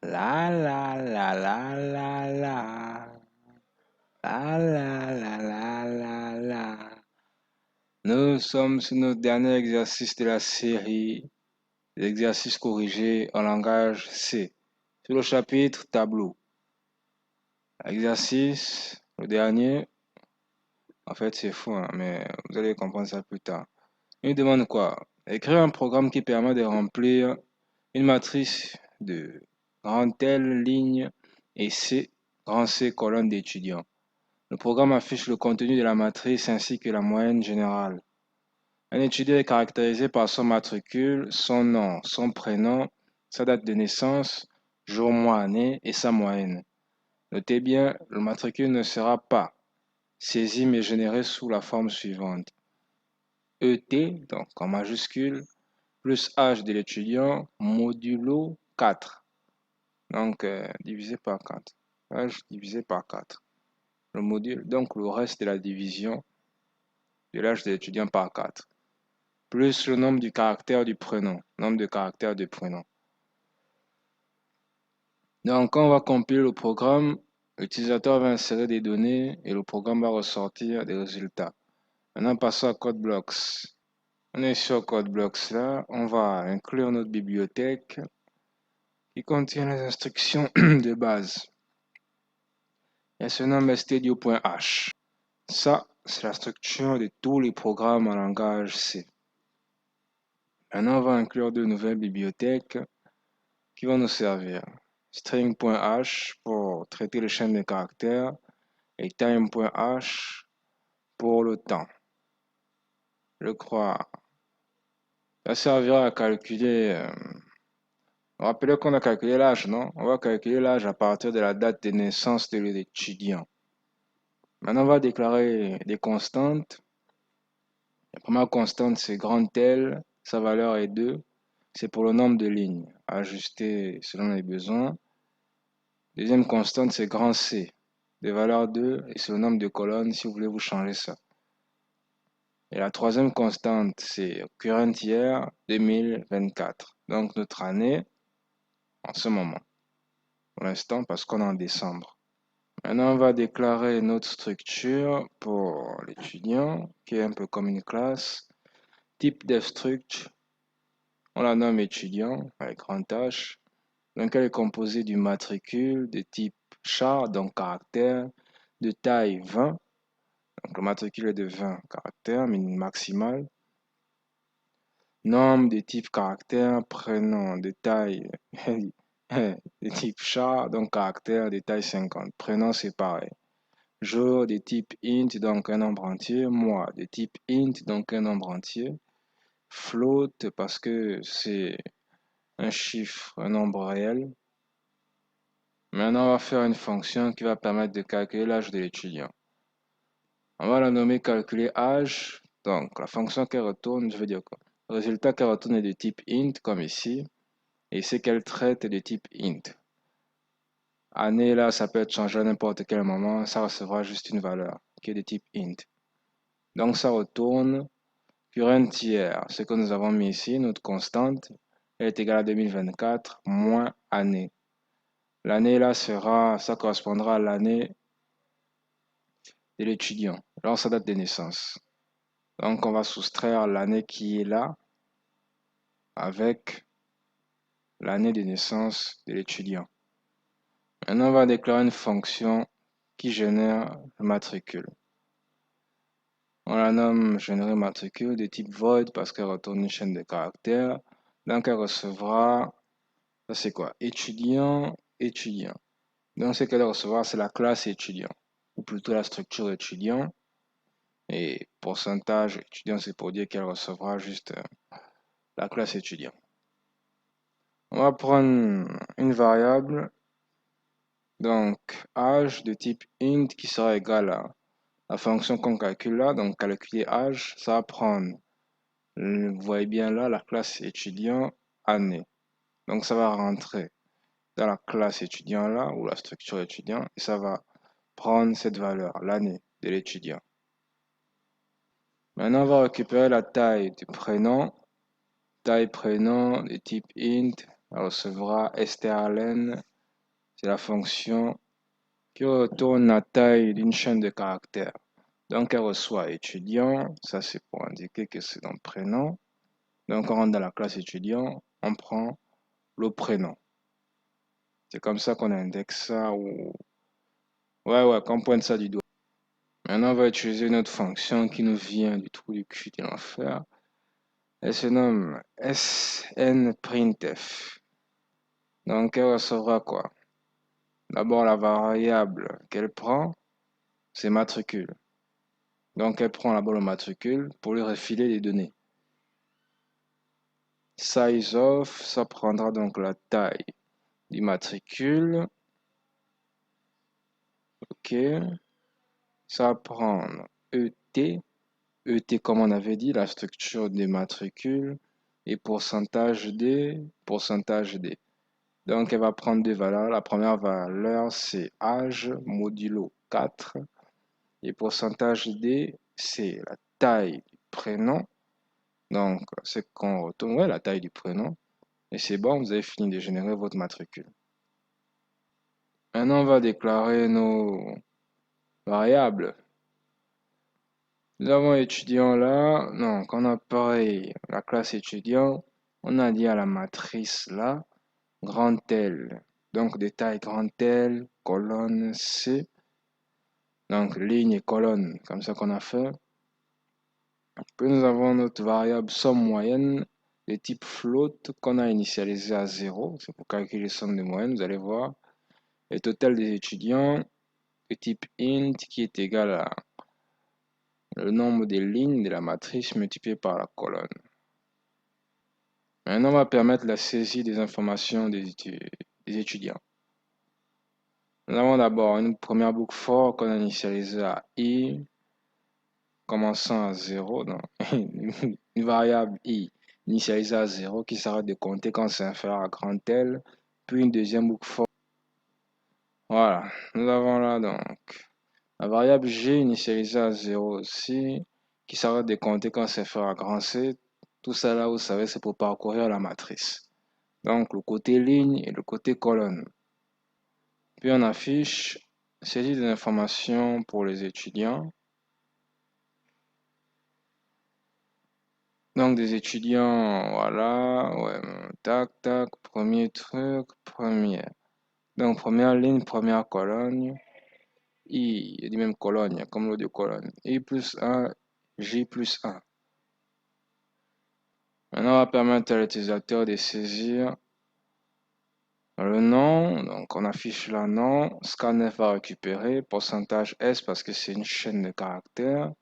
La la la la la la. La la la la la la. Nous sommes sur notre dernier exercice de la série, l'exercice corrigé en langage C. Sur le chapitre tableau. Exercice, le dernier, en fait c'est fou, hein, mais vous allez comprendre ça plus tard. Il demande quoi? Écrire un programme qui permet de remplir une matrice de grande L ligne et C, grand C colonne d'étudiants. Le programme affiche le contenu de la matrice ainsi que la moyenne générale. Un étudiant est caractérisé par son matricule, son nom, son prénom, sa date de naissance, jour, mois, année et sa moyenne. Notez bien, le matricule ne sera pas saisi mais généré sous la forme suivante. ET, donc en majuscule, plus âge de l'étudiant, modulo 4. Donc divisé par 4. Âge divisé par 4. Le module, donc le reste de la division de l'âge de l'étudiant par 4. Plus le nombre du caractère du prénom. Nombre de caractères du prénom. Donc quand on va compiler le programme, l'utilisateur va insérer des données et le programme va ressortir des résultats. Maintenant passons à CodeBlocks. On est sur CodeBlocks là, on va inclure notre bibliothèque qui contient les instructions de base. Elle se nomme studio.h. Ça, c'est la structure de tous les programmes en langage C. Maintenant, on va inclure deux nouvelles bibliothèques qui vont nous servir. String.h pour traiter les chaînes de caractères et time.h pour le temps. Je crois. Ça servira à calculer. Rappelez qu'on a calculé l'âge, non? On va calculer l'âge à partir de la date de naissance de l'étudiant. Maintenant, on va déclarer des constantes. La première constante, c'est grand L. Sa valeur est 2. C'est pour le nombre de lignes, ajusté selon les besoins. Deuxième constante, c'est grand C. De valeur 2 et c'est le nombre de colonnes si vous voulez vous changer ça. Et la troisième constante, c'est current year 2024. Donc notre année en ce moment. Pour l'instant, parce qu'on est en décembre. Maintenant, on va déclarer notre structure pour l'étudiant, qui est un peu comme une classe. Type devstruct, on la nomme étudiant, avec grand H. Donc elle est composée du matricule de type char, donc caractère, de taille 20. Donc le matricule est de 20 caractères, maximale. Nombre de type caractère, prénom de taille de type char, donc caractère de taille 50. Prénom c'est pareil. Jour de type int, donc un nombre entier. Mois de type int, donc un nombre entier. Float parce que c'est un chiffre, un nombre réel. Maintenant, on va faire une fonction qui va permettre de calculer l'âge de l'étudiant. On va la nommer calculer âge. Donc, la fonction qu'elle retourne, je veux dire quoi? Le résultat qu'elle retourne est de type int, comme ici. Et ce qu'elle traite est de type int. Année, là, ça peut être changé à n'importe quel moment. Ça recevra juste une valeur qui est de type int. Donc, ça retourne current year. Ce que nous avons mis ici, notre constante, elle est égale à 2024 moins année. L'année, là, ça correspondra à l'année de l'étudiant, alors sa date de naissance. Donc, on va soustraire l'année qui est là avec l'année de naissance de l'étudiant. Maintenant, on va déclarer une fonction qui génère le matricule. On la nomme générer matricule de type void parce qu'elle retourne une chaîne de caractères. Donc, elle recevra, ça c'est quoi? Étudiant, étudiant. Donc, ce qu'elle recevra, c'est la classe étudiant, ou plutôt la structure étudiant. Et pourcentage étudiant, c'est pour dire qu'elle recevra juste la classe étudiant. On va prendre une variable, donc âge de type int qui sera égal à la fonction qu'on calcule là, donc calculer âge, ça va prendre, vous voyez bien là, la classe étudiant année. Donc ça va rentrer dans la classe étudiant là, ou la structure étudiant, et ça va prendre cette valeur, l'année de l'étudiant. Maintenant, on va récupérer la taille du prénom, taille prénom de type int, elle recevra strlen, c'est la fonction qui retourne la taille d'une chaîne de caractères. Donc, elle reçoit étudiant, ça c'est pour indiquer que c'est dans le prénom. Donc, on rentre dans la classe étudiant, on prend le prénom. C'est comme ça qu'on indexe ça ou... Ouais, qu'on pointe ça du doigt. Maintenant, on va utiliser une autre fonction qui nous vient du trou du cul de l'enfer. Elle se nomme snprintf. Donc, elle recevra quoi? D'abord, la variable qu'elle prend, c'est matricule. Donc, elle prend d'abord le matricule pour lui refiler les données. Size of, ça prendra donc la taille du matricule. Ok. Ça va prendre ET. ET, comme on avait dit, la structure des matricules. Et pourcentage D, pourcentage D. Donc, elle va prendre deux valeurs. La première valeur, c'est âge modulo 4. Et pourcentage D, c'est la taille du prénom. Donc, c'est qu'on retourne, ouais, la taille du prénom. Et c'est bon, vous avez fini de générer votre matricule. Maintenant, on va déclarer nos variables. Nous avons étudiant là. Donc, on a pareil, la classe étudiant. On a dit à la matrice là, grand L. Donc, détail grand L, colonne C. Donc, ligne et colonne, comme ça qu'on a fait. Puis nous avons notre variable somme moyenne de type float qu'on a initialisé à 0. C'est pour calculer somme de moyenne, vous allez voir. Le total des étudiants de type int qui est égal à le nombre des lignes de la matrice multiplié par la colonne. Maintenant, on va permettre la saisie des informations des étudiants. Nous avons d'abord une première boucle for qu'on a initialisée à i, commençant à 0. Donc, une variable i initialisée à 0 qui s'arrête de compter quand c'est inférieur à grand L, puis une deuxième boucle for. Voilà, nous avons là donc la variable g initialisée à 0 aussi, qui s'arrête de compter quand c'est inférieur à grand C. Tout ça là, vous savez, c'est pour parcourir la matrice. Donc le côté ligne et le côté colonne. Puis on affiche saisie des informations pour les étudiants. Donc des étudiants, voilà, ouais, tac, tac, premier truc, première. Donc première ligne, première colonne, I, il y a des mêmes colonnes, comme l'autre colonne. I plus 1, J plus 1. Maintenant, on va permettre à l'utilisateur de saisir le nom. Donc on affiche le nom, scanf va récupérer, pourcentage S parce que c'est une chaîne de caractères.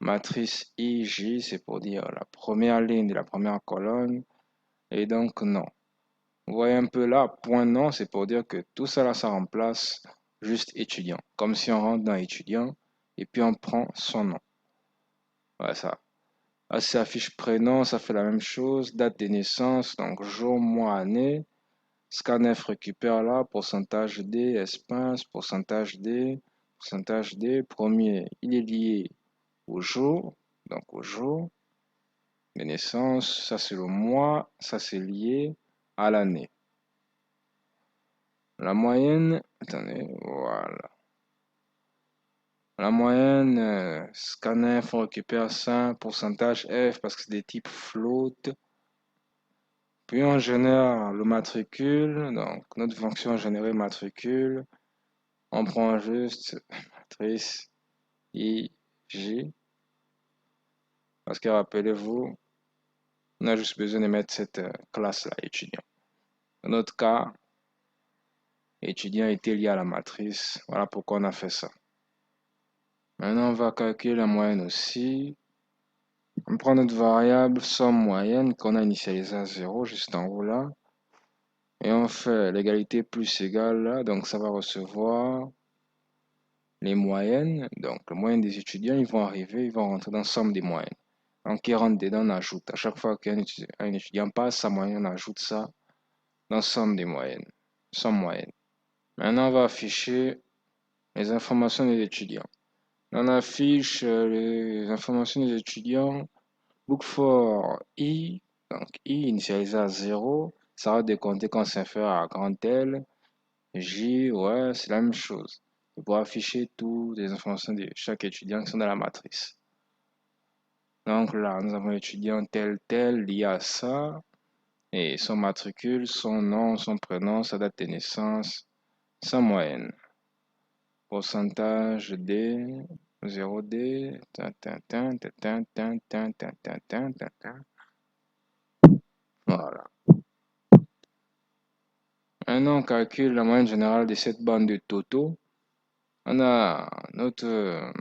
Matrice IJ, c'est pour dire la première ligne de la première colonne. Et donc, non. Vous voyez un peu là, point non, c'est pour dire que tout ça là, ça remplace juste étudiant. Comme si on rentre dans étudiant et puis on prend son nom. Voilà ça. Là, c'est affiche prénom, ça fait la même chose. Date de naissance, donc jour, mois, année. Scanf récupère là, pourcentage D, espace, pourcentage D, pourcentage D. Premier, il est lié au jour, donc au jour de naissance, ça c'est le mois, ça c'est lié à l'année. La moyenne, attendez, voilà. La moyenne, scanf récupère ça, pourcentage F parce que c'est des types float. Puis on génère le matricule, donc notre fonction générer matricule. On prend juste matrice I, J. Parce que rappelez-vous, on a juste besoin de mettre cette classe-là, étudiant. Dans notre cas, étudiant était lié à la matrice. Voilà pourquoi on a fait ça. Maintenant, on va calculer la moyenne aussi. On prend notre variable somme moyenne qu'on a initialisée à 0 juste en haut là. Et on fait l'égalité plus égale là. Donc ça va recevoir les moyennes. Donc les moyennes des étudiants, ils vont arriver, ils vont rentrer dans la somme des moyennes. Donc ils rentrent dedans, on ajoute. À chaque fois qu'un étudiant passe sa moyenne, on ajoute ça dans la somme des moyennes. Somme moyenne. Maintenant, on va afficher les informations des étudiants. On affiche les informations des étudiants. Book for I, donc I initialisé à 0. Ça va décompter quand c'est inférieur à grand L. J, ouais, c'est la même chose. Pour afficher toutes les informations de chaque étudiant qui sont dans la matrice. Donc là, nous avons étudiant tel tel lié à ça, et son matricule, son nom, son prénom, sa date de naissance, sa moyenne. Pourcentage D, 0D, voilà. Maintenant, on calcule la moyenne générale de cette bande de totaux. On a notre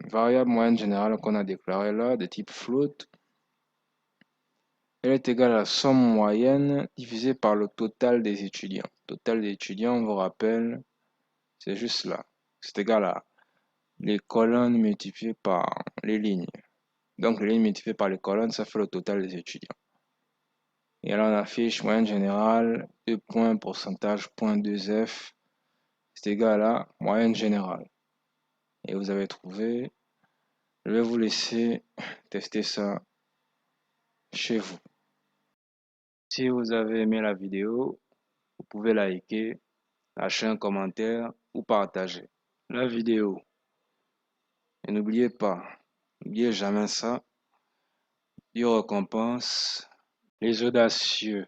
variable moyenne générale qu'on a déclarée là, de type float. Elle est égale à la somme moyenne divisée par le total des étudiants. Total des étudiants, on vous rappelle, c'est juste là. C'est égal à les colonnes multipliées par les lignes. Donc, les lignes multipliées par les colonnes, ça fait le total des étudiants. Et là, on affiche moyenne générale, 2 points, pourcentage, 0.2F, c'est égal à moyenne générale. Et vous avez trouvé. Je vais vous laisser tester ça chez vous. Si vous avez aimé la vidéo, vous pouvez liker, lâcher un commentaire ou partager la vidéo. Et n'oubliez pas, n'oubliez jamais ça, Dieu récompense les audacieux.